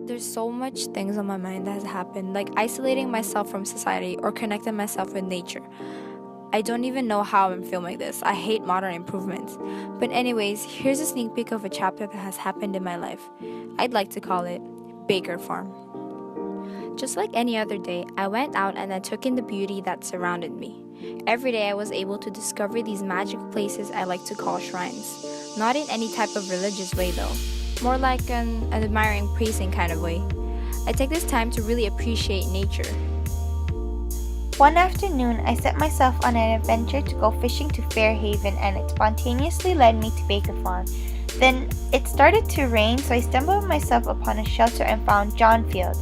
There's so much things on my mind that has happened, like isolating myself from society or connecting myself with nature. I don't even know how I'm filming this. I hate modern improvements. But anyways, here's a sneak peek of a chapter that has happened in my life. I'd like to call it Baker Farm. Just like any other day, I went out and I took in the beauty that surrounded me. Every day I was able to discover these magical places I like to call shrines. Not in any type of religious way though, more like an admiring, praising kind of way. I take this time to really appreciate nature. One afternoon, I set myself on an adventure to go fishing to Fairhaven, and it spontaneously led me to Baker Farm. Then it started to rain, so I stumbled myself upon a shelter and found John Field.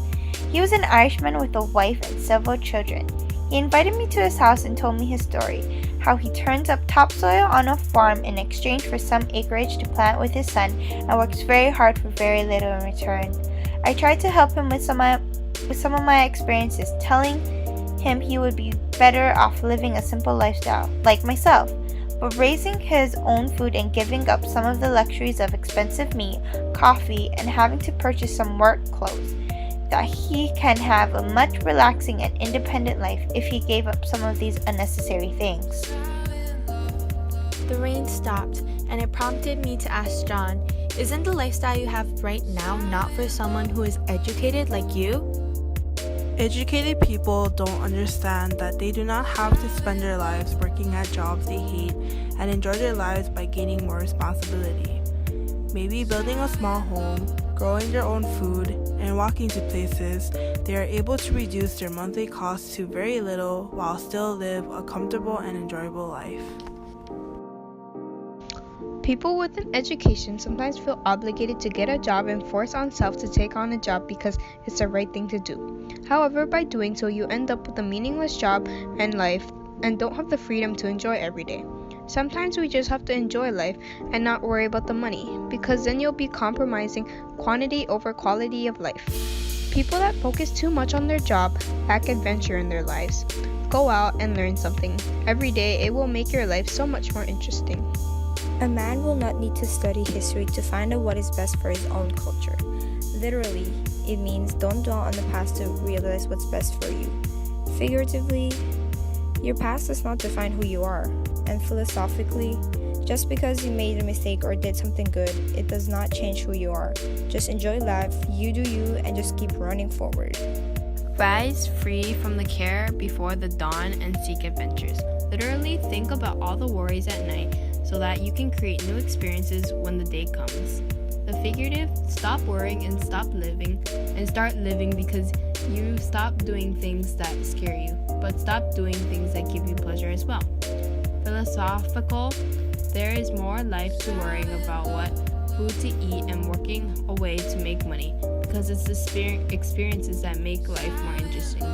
He was an Irishman with a wife and several children. He invited me to his house and told me his story, how he turns up topsoil on a farm in exchange for some acreage to plant with his son and works very hard for very little in return. I tried to help him with some of my experiences, telling him he would be better off living a simple lifestyle, like myself, but raising his own food and giving up some of the luxuries of expensive meat, coffee, and having to purchase some work clothes, that he can have a much relaxing and independent life if he gave up some of these unnecessary things. The rain stopped, and it prompted me to ask John, isn't the lifestyle you have right now not for someone who is educated like you? Educated people don't understand that they do not have to spend their lives working at jobs they hate and enjoy their lives by gaining more responsibility. Maybe building a small home, growing their own food, and walking to places, they are able to reduce their monthly costs to very little while still live a comfortable and enjoyable life. People with an education sometimes feel obligated to get a job and force on self to take on a job because it's the right thing to do. However, by doing so, you end up with a meaningless job and life and don't have the freedom to enjoy every day. Sometimes we just have to enjoy life and not worry about the money, because then you'll be compromising quantity over quality of life. People that focus too much on their job lack adventure in their lives. Go out and learn something. Every day, it will make your life so much more interesting. A man will not need to study history to find out what is best for his own culture. Literally, it means don't dwell on the past to realize what's best for you. Figuratively, your past does not define who you are. And philosophically, just because you made a mistake or did something good, it does not change who you are. Just enjoy life, you do you, and just keep running forward. Rise free from the care before the dawn and seek adventures. Literally, think about all the worries at night so that you can create new experiences when the day comes. The figurative, stop worrying and stop living, and start living because you stop doing things that scare you, but stop doing things that give you pleasure as well. Philosophical, there is more life to worrying about what food to eat and working away to make money, because it's the experiences that make life more interesting.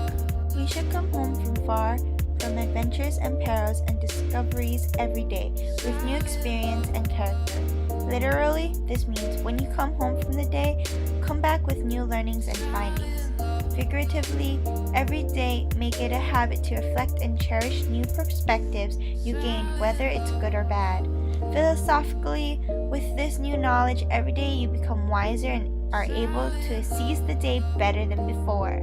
We should come home from far, from adventures and perils and discoveries every day, with new experience and character. Literally, this means when you come home from the day, come back with new learnings and findings. Figuratively, every day make it a habit to reflect and cherish new perspectives you gain, whether it's good or bad. Philosophically, with this new knowledge, every day you become wiser and are able to seize the day better than before.